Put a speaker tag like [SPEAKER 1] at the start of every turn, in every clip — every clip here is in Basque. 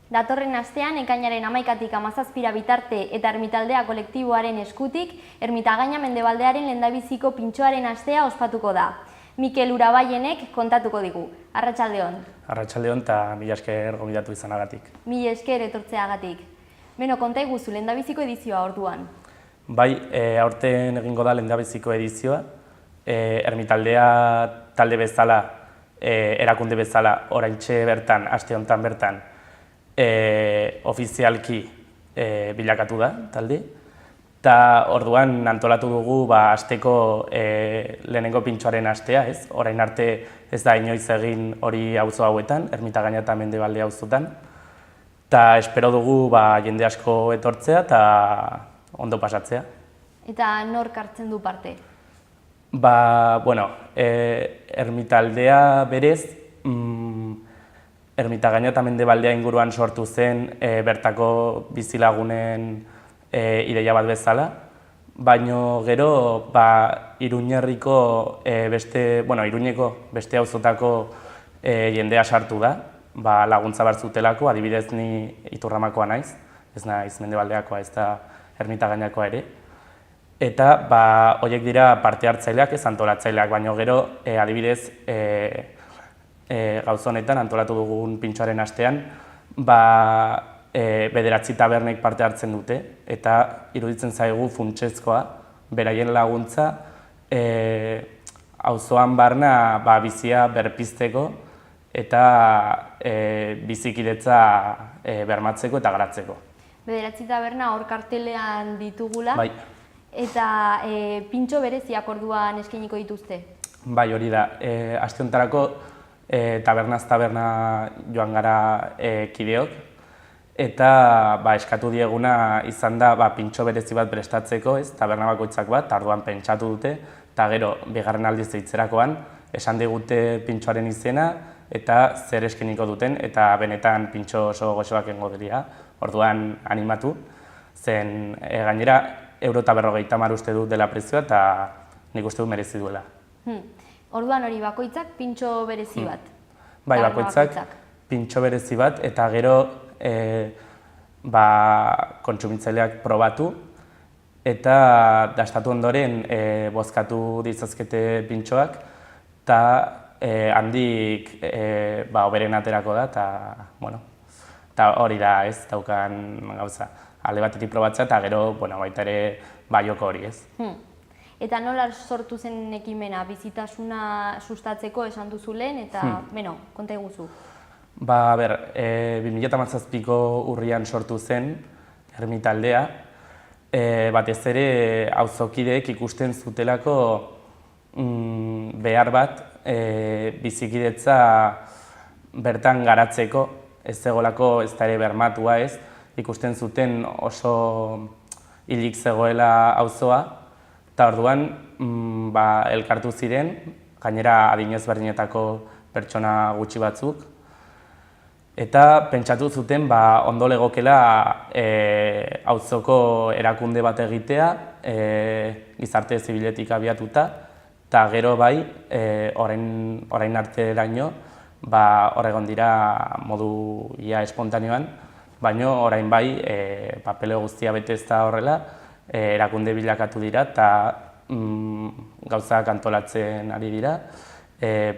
[SPEAKER 1] Datorren astean, ekainaren 11tik 17 bitarte eta Ermitaldea kolektiboaren eskutik, Ermitagaina Mendebaldearen lehendabiziko pintxoaren astea ospatuko da. Mikel Urabaienek kontatuko digu. Arratsaldeon.
[SPEAKER 2] Arratsaldeon eta mila esker gonbidatu izanagatik.
[SPEAKER 1] Mila esker etortzeagatik. Beno, konta iguzu, lehendabiziko edizioa orduan.
[SPEAKER 2] Bai, aurten egingo da lehendabiziko edizioa. Ermitaldea talde bezala, erakunde bezala, oraintxe bertan, aste honetan bertan, ofizialki bilakatu da talde. Eta orduan antolatu dugu asteko lehenengo pintxoaren astea, ez? Orain arte ez da inoiz egin hori auzo hauetan, Ermitagaina eta Mendebalde auzotan. Eta espero dugu jende asko etortzea eta ondo pasatzea.
[SPEAKER 1] Eta nork hartzen du parte?
[SPEAKER 2] Ermitaldea berez, Ermitagaina eta Mendebaldea inguruan sortu zen bertako bizilagunen ideia bat bezala, baino gero Iruñerriko Iruñeko beste auzotako jendea sartu da, laguntza bat zutelako, adibidez ni Iturramakoa naiz, ez naiz Mendebaldeakoa, ez da Ermitagainakoa ere. Eta horiek dira parte hartzaileak, ez antolatzaileak, baino gero adibidez gauza honetan antolatu dugun pintxoaren astean, bederatzi tabernek parte hartzen dute, eta iruditzen zaigu funtsezkoa, beraien laguntza, auzoan barna bizia berpizteko eta bizikidetza bermatzeko eta garatzeko.
[SPEAKER 1] Bederatzi taberna hor kartelean ditugula,
[SPEAKER 2] bai.
[SPEAKER 1] Eta pintxo bereziak orduan eskainiko dituzte?
[SPEAKER 2] Bai, hori da. Aste honetarako tabernaz taberna joan gara kideok, eta eskatu dieguna izan da pintxo berezi bat prestatzeko, taberna bakoitzak bat, orduan pentsatu dute, eta gero, bigarren aldiz eitzerakoan, esan digute pintxoaren izena, eta zer eskainiko duten, eta benetan pintxo oso goxoak egingo dira, orduan animatu, zen gainera, €50 uste dut dela prezioa, eta nik uste dut merezi duela.
[SPEAKER 1] Orduan hori bakoitzak pintxo berezi bat?
[SPEAKER 2] Bai, bakoitzak pintxo berezi bat, eta gero kontsumitzaileak probatu, eta dastatu ondoren bozkatu ditzazkete pintxoak, eta handik hoberen aterako da, eta hori da ez daukan gauza. Alde batetik probatzea eta gero baita ere joko hori, ez.
[SPEAKER 1] Eta nola sortu zen ekimena, bizitasuna sustatzeko esan duzu lehen, eta, konta eguzu?
[SPEAKER 2] 2017ko urrian sortu zen Ermitaldea, batez ere auzokideek ikusten zutelako behar bat bizikidetza bertan garatzeko, ez zegolako ez da ere bermatua ez, ikusten zuten oso hilik zegoela auzoa, eta orduan elkartu ziren, gainera adin ezberdinetako pertsona gutxi batzuk, eta pentsatu zuten ondo legokela auzoko erakunde bat egitea, gizarte zibiletik abiatuta, eta gero orain arteraino hor egon dira modu ia espontaneoan, baina orain papeleo guztia bete ez da horrela, erakunde bilakatu dira eta gauzak antolatzen ari dira,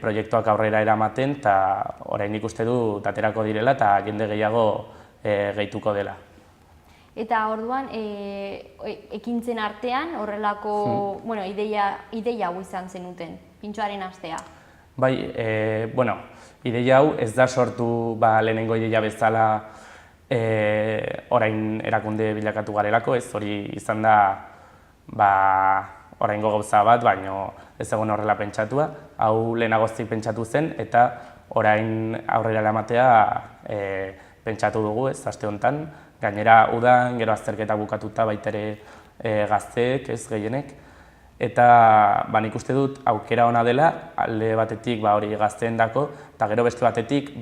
[SPEAKER 2] proiektuak aurrera eramaten eta orain ikuste du aterako direla eta jende gehiago gehituko dela.
[SPEAKER 1] Eta orduan, ekintzen artean horrelako ideia hau izan zenuten, pintxoaren astea?
[SPEAKER 2] Bai, ideia hau ez da sortu lehenengo ideia bezala orain erakunde bilakatu garelako, ez hori izan da oraingo gauza bat, baino ez egon horrela pentsatua, hau lehenagoztik pentsatu zen, eta orain aurrera eramatea pentsatu dugu, ez aste honetan, gainera udan, gero azterketa bukatuta baita ere gazteek, ez gehienek, eta nik uste dut aukera ona dela, alde batetik hori gazteendako, eta gero beste batetik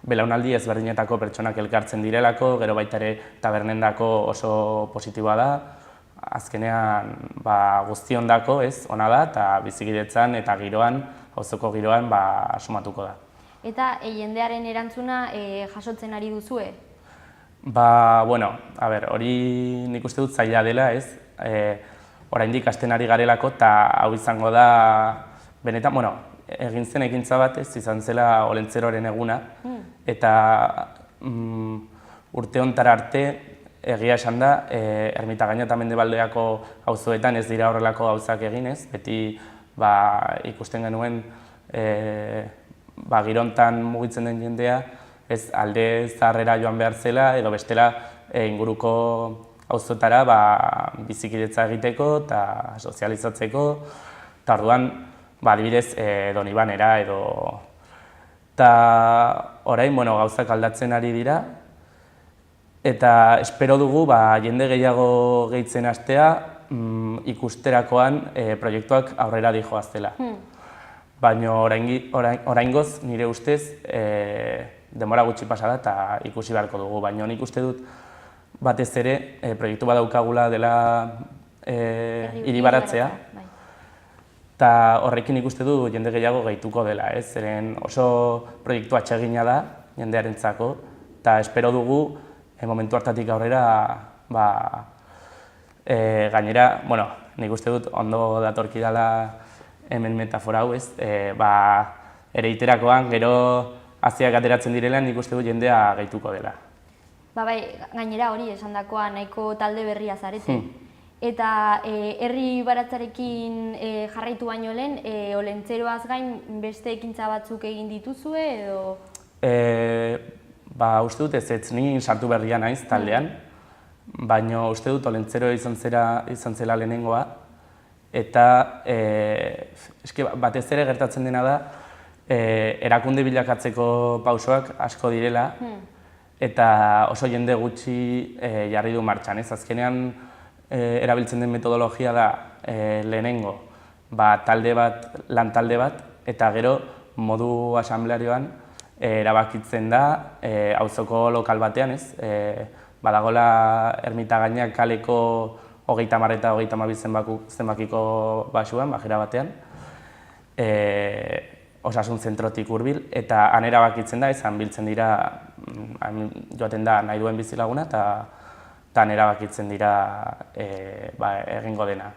[SPEAKER 2] belaunaldi ezberdinetako pertsonak elkartzen direlako, gero baita ere tabernendako oso positiboa da, azkenean guztiondako ona da, eta bizikidetzan eta giroan, auzoko giroan asumatuko da.
[SPEAKER 1] Eta jendearen erantzuna jasotzen ari duzue?
[SPEAKER 2] Bueno, hori nik uste dut zaila dela, ez? Oraindik hasten ari garelako, eta hau izango da, benetan, egin zen ekintza bat, ez izan zela Olentzeroren eguna, eta urte hontara arte, egia esan da, Ermitagaina eta Mendebaldeako auzoetan ez dira horrelako gauzak egin, ez? Beti ikusten genuen girontan mugitzen den jendea, ez alde zaharrera joan behar zela, edo bestela inguruko auzoetara bizikidetza egiteko eta sozializatzeko, eta orduan, adibidez, Donibanera edo... Eta orain, gauzak aldatzen ari dira, eta espero dugu jende gehiago gehitzen hastea ikusterakoan proiektuak aurrera dijoaztela. Baina oraingoz nire ustez denbora gutxi pasa da eta ikusi beharko dugu. Baina nik uste dut batez ere proiektu bat daukagula dela hiribaratzea. Eta horrekin ikuste du jende gehiago gehituko dela, ez? Zeren oso proiektu atsegina da jendearentzako, eta espero dugu momentu hartatik aurrera gainera, nik uste dut ondo datorki dela hemen metafora hau, ez? Ereiterakoan gero haziak ateratzen direla nik uste dut jendea gehituko dela.
[SPEAKER 1] Gainera hori esandakoa nahiko talde berria zarete. Eta herri baratzarekin jarraitu baino lehen, Olentzeroaz gain beste ekintza batzuk egin dituzue edo?
[SPEAKER 2] Uste dut ez ni sartu berria naiz taldean, baina uste dut Olentzero izan zela lehenengoa, eta batez ere gertatzen dena da erakunde bilakatzeko pausoak asko direla, eta oso jende gutxi jarri du martxan, ez? Azkenean erabiltzen den metodologia da lehenengo lan talde bat, eta gero modu asamblearioan erabakitzen da auzoko lokal batean, ez? Badagola Ermitagaina kaleko 30 eta 32 zenbakiko basuan, bajera batean, osasun zentrotik hurbil, eta han erabakitzen da, han biltzen dira, joaten da nahi duen bizilaguna, eta erabakitzen dira egingo dena.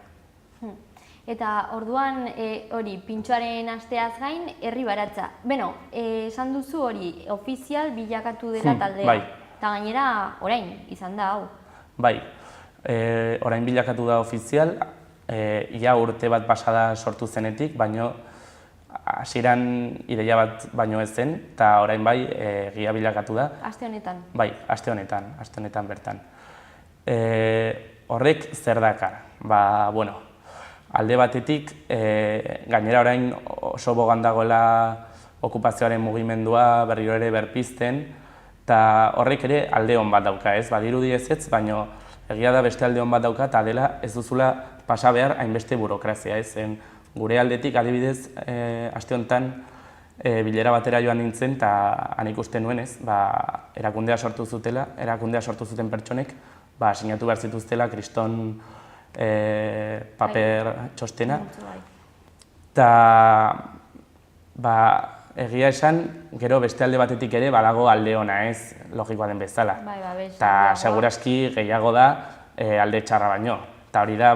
[SPEAKER 1] Eta orduan hori pintxoaren asteaz gain herri baratza. Esan duzu hori ofizial bilakatu dela taldea. Eta gainera orain izan da hau.
[SPEAKER 2] Orain bilakatu da ofizial, ia urte bat pasada sortu zenetik, baino hasieran ideia bat baino ez zen, eta orain egia bilakatu da.
[SPEAKER 1] Aste honetan?
[SPEAKER 2] Aste honetan bertan. Horrek zer dakar? Alde batetik, gainera orain oso bogan dagoela okupazioaren mugimendua berriro ere berpizten, eta horrek ere alde hon bat dauka, ez? Badirudi ez, baina egia da beste alde hon bat dauka, eta dela ez duzula pasa behar hainbeste burokrazia, ez? Gure aldetik, adibidez, aste honetan bilera batera joan nintzen, eta han ikusten nuen, ez? Erakundea sortu zuten pertsonek, sinatu behar zituztela kriston paper txostena. Eta egia esan, gero beste alde batetik ere badago alde ona, ez? Logikoa den bezala. Eta seguraski gehiago da alde txarra baino. Eta hori da,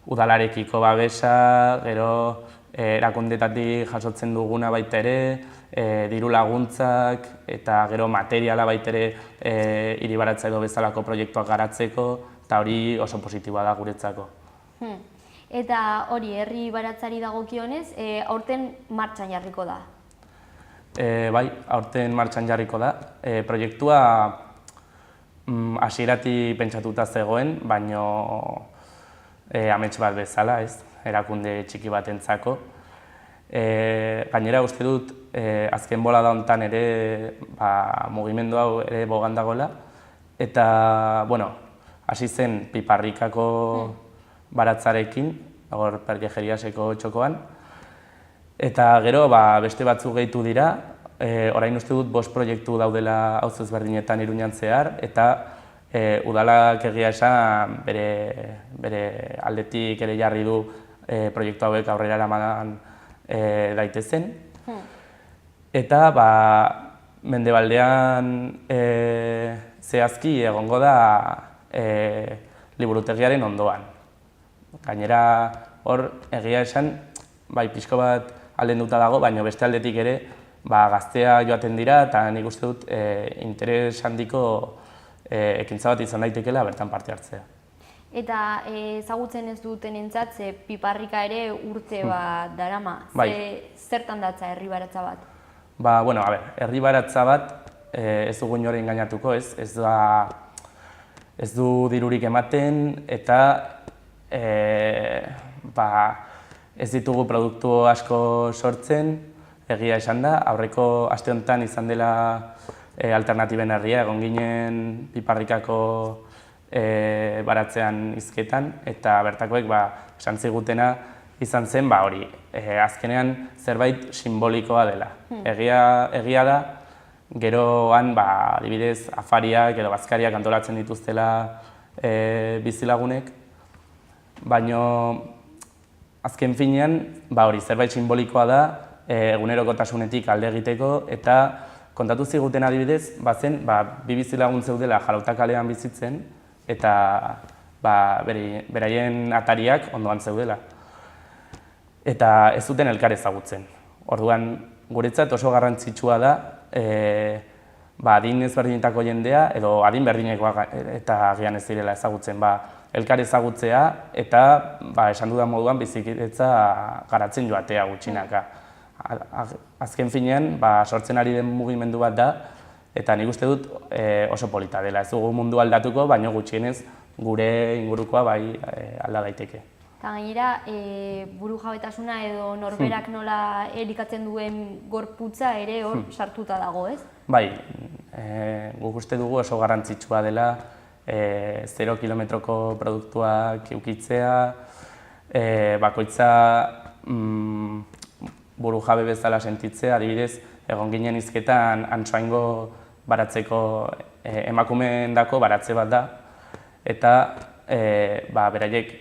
[SPEAKER 2] udalarekiko babesa, gero erakundetatik jasotzen duguna baita ere, diru laguntzak, eta gero materiala baita ere hiribaratza edo bezalako proiektuak garatzeko, eta hori oso positiboa da guretzako.
[SPEAKER 1] Eta hori, herri baratzari dagokionez, aurten martxan jarriko da?
[SPEAKER 2] Aurten martxan jarriko da. Proiektua hasieratik pentsatuta zegoen, baino amets bat bezala, ez? Erakunde txiki batentzako. Gainera uste dut, azken bolada honetan ere mugimendu hau ere bogan dagoela, eta, hasi zen Piparrikako baratzarekin, hor Pergejeriaseko txokoan, eta gero beste batzuk gehitu dira, orain uste dut 5 proiektu daudela auzo ezberdinetan Iruñan zehar, eta udalak egia esan bere aldetik ere jarri du proiektu hauek aurrera eraman daitezen. Eta mendebaldean zehazki egongo da liburutegiaren ondoan. Gainera hor egia esan, bai pixko bat aldenduta dago, baina beste aldetik ere gaztea joaten dira eta nik uste dut interes handiko ekintza bat izan daitekeela bertan parte hartzea.
[SPEAKER 1] Eta ezagutzen ez dutenentzat, ze piparrika ere urte bat darama, zertan datza herri baratza bat?
[SPEAKER 2] Bueno, herri baratza bat ez dugu inoren engainatuko, ez du dirurik ematen eta ez ditugu produktu asko sortzen, egia esan da. Aurreko aste honetan izan dela alternatiben herria, egon ginen piparrikako baratzean hizketan, eta bertakoek esan zigutena izan zen hori, azkenean zerbait simbolikoa dela. Egia da, geroan adibidez afariak edo bazkariak antolatzen dituztela bizilagunek, baina azken finean hori zerbait simbolikoa da egunerokotasunetik alde egiteko, eta kontatu ziguten adibidez, bazen bi bizilagun zeudela Jarauta kalean bizitzen, eta beraien atariak ondoan zeudela. Eta ez zuten elkar ezagutzen. Orduan, guretzat oso garrantzitsua da adin ezberdinetako jendea, edo adin berdinekoa eta agian ez direla ezagutzen, elkar ezagutzea eta esan dudan moduan bizikidetza garatzen joatea gutxinaka. Azken finean, sortzen ari den mugimendu bat da, eta nik uste dut oso polita dela. Ez dugu mundu aldatuko, baina gutxienez gure ingurukoa alda daiteke.
[SPEAKER 1] Eta gainera, burujabetasuna edo norberak nola elikatzen duen gorputza ere hor sartuta dago, ez?
[SPEAKER 2] Bai, guk uste dugu oso garrantzitsua dela 0 kilometroko produktuak eukitzea, bakoitza burujabe bezala sentitzea, adibidez, egon ginen hizketan Antsoaingo baratzeko emakumeendako baratze bat da, eta beraiek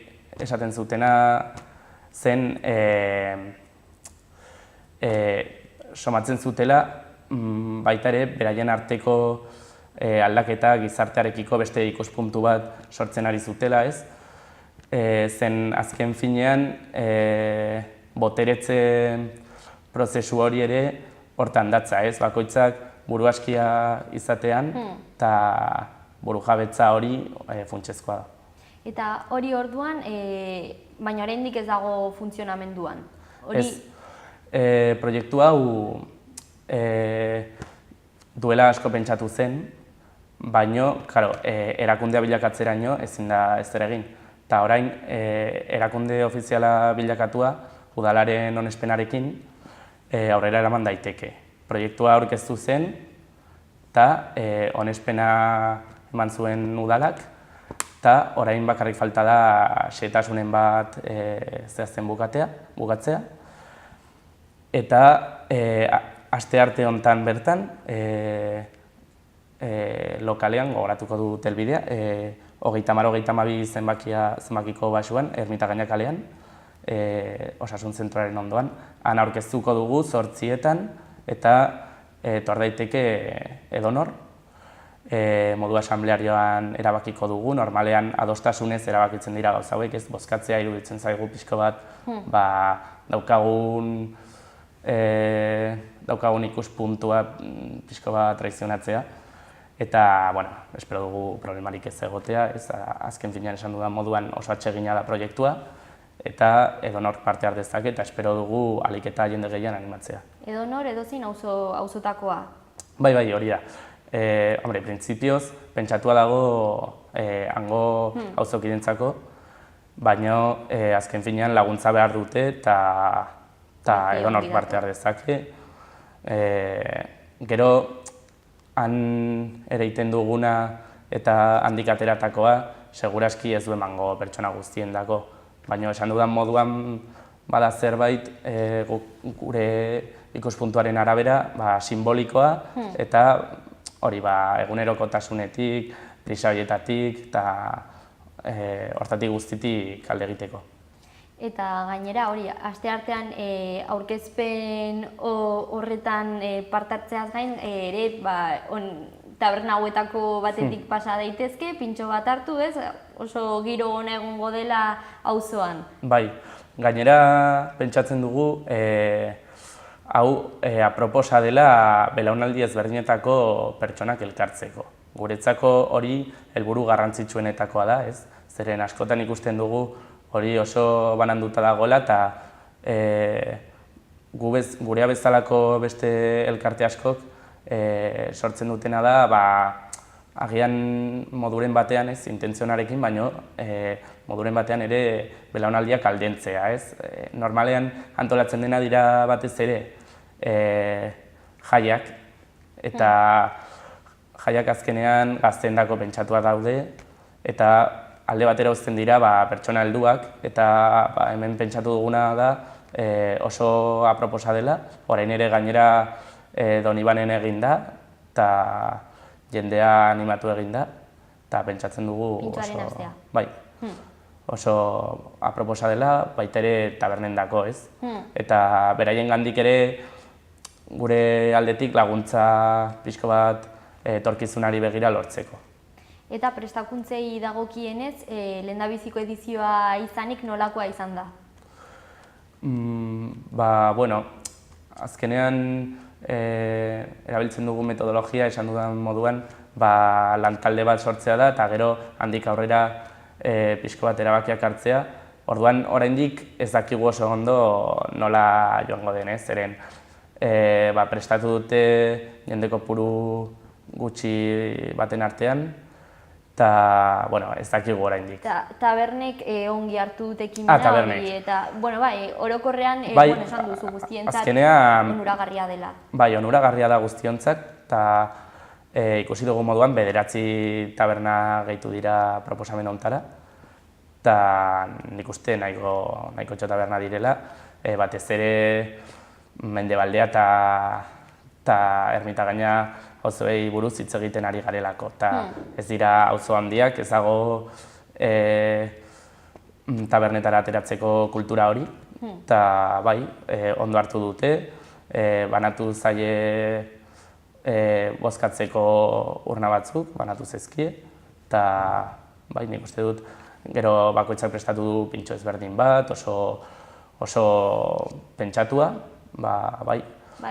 [SPEAKER 2] esaten zutena zen somatzen zutela baita ere beraien arteko aldaketa gizartearekiko beste ikuspuntu bat sortzen ari zutela, ez? Zen azken finean boteretze prozesu hori ere hortan datza, ez? Bakoitzak buruaskia izatean eta burujabetza hori funtsezkoa da.
[SPEAKER 1] Eta hori orduan, baina oraindik ez dago funtzionamenduan?
[SPEAKER 2] Ez, proiektu hau duela asko pentsatu zen, baina erakundea bilakatzeraino ezin da ezer egin. Eta orain, erakunde ofiziala bilakatua, udalaren onespenarekin, aurrera eraman daiteke. Proiektua aurkeztu zen, eta onespena eman zuen udalak, eta orain bakarrik falta da xehetasunen bat zehazten bukatzea. Eta astearte honetan bertan, lokalean, gogoratuko du telbidea, 30-32 zenbakiko basuan, Ermitagaina kalean, osasun zentroaren ondoan. Han aurkeztuko dugu 8etan, eta etor daiteke edonor. Modu asamblearioan erabakiko dugu, normalean adostasunez erabakitzen dira gauza hauek, ez bozkatzea iruditzen zaigu pixko bat daukagun ikuspuntua pixko bat traizionatzea. Eta, espero dugu problemarik ez egotea, ez azken finean esan dudan moduan oso atsegina da proiektua, eta edonor parte har dezake, eta espero dugu ahalik eta jende gehien animatzea.
[SPEAKER 1] Edonor edozein auzotakoa?
[SPEAKER 2] Bai, hori da. Printzipioz, pentsatua dago hango auzokidentzako, baina azken finean laguntza behar dute eta edonor parte har dezake. Gero, han ere egiten duguna eta handik ateratakoa, seguraski ez du emango pertsona guztien dako. Baina esan dudan moduan bada zerbait gure ikuspuntuaren arabera simbolikoa eta hori egunerokotasunetik, prisa horietatik eta hortatik guztitik alde egiteko.
[SPEAKER 1] Eta gainera, hori, asteartean aurkezpen horretan parte hartzeaz gain, ere, taberna hauetako batetik pasa daitezke, pintxo bat hartu, ez? Oso giro ona egongo dela auzoan.
[SPEAKER 2] Bai, gainera pentsatzen dugu, hau aproposa dela belaunaldi ezberdinetako pertsonak elkartzeko. Guretzako hori helburu garrantzitsuenetakoa da, ez? Zeren askotan ikusten dugu hori oso bananduta dagoela eta gurea bezalako beste elkarte askok sortzen dutena da, agian moduren batean, ez, intentzionarekin, baino moduren batean ere belaunaldiak aldentzea, ez? Normalean antolatzen dena dira batez ere jaiak, eta jaiak azkenean gazteendako pentsatua daude, eta alde batera uzten dira pertsona helduak, eta hemen pentsatu duguna da oso aproposa dela, orain ere gainera Donibanen egin da, eta jendea animatu egin da, eta pentsatzen dugu oso aproposa dela, baita ere tabernendako, ez? Eta beraien gandik ere gure aldetik laguntza pixko bat etorkizunari begira lortzeko.
[SPEAKER 1] Eta prestakuntzei dagokienez, lehendabiziko edizioa izanik nolakoa izan da?
[SPEAKER 2] Bueno, azkenean erabiltzen dugu metodologia, esan dudan moduan, lantalde bat sortzea da, eta gero handik aurrera pixko bat erabakiak hartzea. Orduan, oraindik ez dakigu oso ondo nola joango denez, zeren prestatu dute jende kopuru gutxi baten artean, eta, ez dakigu oraindik.
[SPEAKER 1] Tabernek ongi hartu dut ekimena hori, eta, orokorrean, esan duzu guztientzat onuragarria dela.
[SPEAKER 2] Bai, onuragarria da guztiontzat, eta ikusi dugu moduan 9 taberna gehitu dira proposamen hontara, eta nik uste nahiko taberna direla, batez ere Mendebaldea eta Ermitagaina auzoei buruz hitz egiten ari garelako, eta ez dira auzo handiak, ez dago tabernetara ateratzeko kultura hori, eta ondo hartu dute, banatu zaie bozkatzeko urna batzuk, banatu zezkie, eta nik uste dut gero bakoitzak prestatu du pintxo ezberdin bat, oso pentsatua,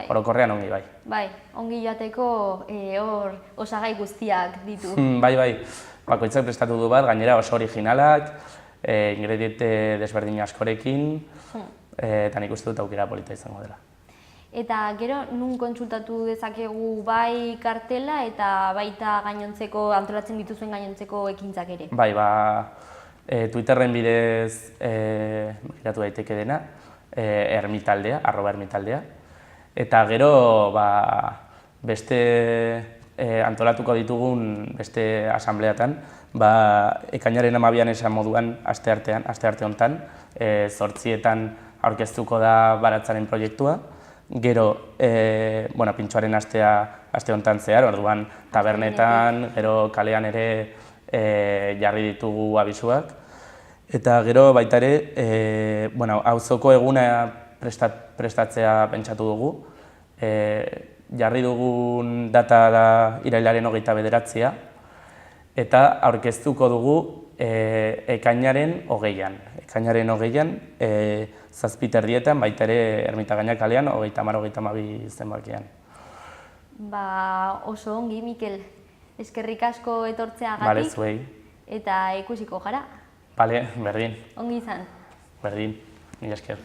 [SPEAKER 2] orokorrean ongi bai.
[SPEAKER 1] Bai, ongi joateko hor osagai guztiak ditu.
[SPEAKER 2] Bai, bakoitzak prestatu du bat, gainera oso originalak, ingrediente desberdin askorekin, eta nik uste dut aukera polita izango dela.
[SPEAKER 1] Eta gero, nun kontsultatu dezakegu bai kartela eta baita gainontzeko, antolatzen dituzuen gainontzeko ekintzak ere?
[SPEAKER 2] Bai, Twitterren bidez begiratu daiteke dena, ermitaldea, @ermitaldea. Eta gero, beste antolatuko ditugun beste asambleatan, ekainaren 12an esan moduan aste honetan, 8etan aurkeztuko da baratzaren proiektua. Gero, pintxoaren aste honetan zehar, orduan tabernetan, gero kalean ere jarri ditugu abisuak. Eta gero baita ere, auzoko eguna prestatzea pentsatu dugu. Jarri dugun data da irailaren 29a, eta aurkeztuko dugu ekainaren 20an. Ekainaren 20an, 7:30 baita ere Ermitagaina kalean, 30-32 zenbakian.
[SPEAKER 1] Oso ongi, Mikel. Eskerrik asko etortzeagatik.
[SPEAKER 2] Bale, zuei.
[SPEAKER 1] Eta ikusiko gara.
[SPEAKER 2] Bale, berdin.
[SPEAKER 1] Ongi izan.
[SPEAKER 2] Berdin, mila esker.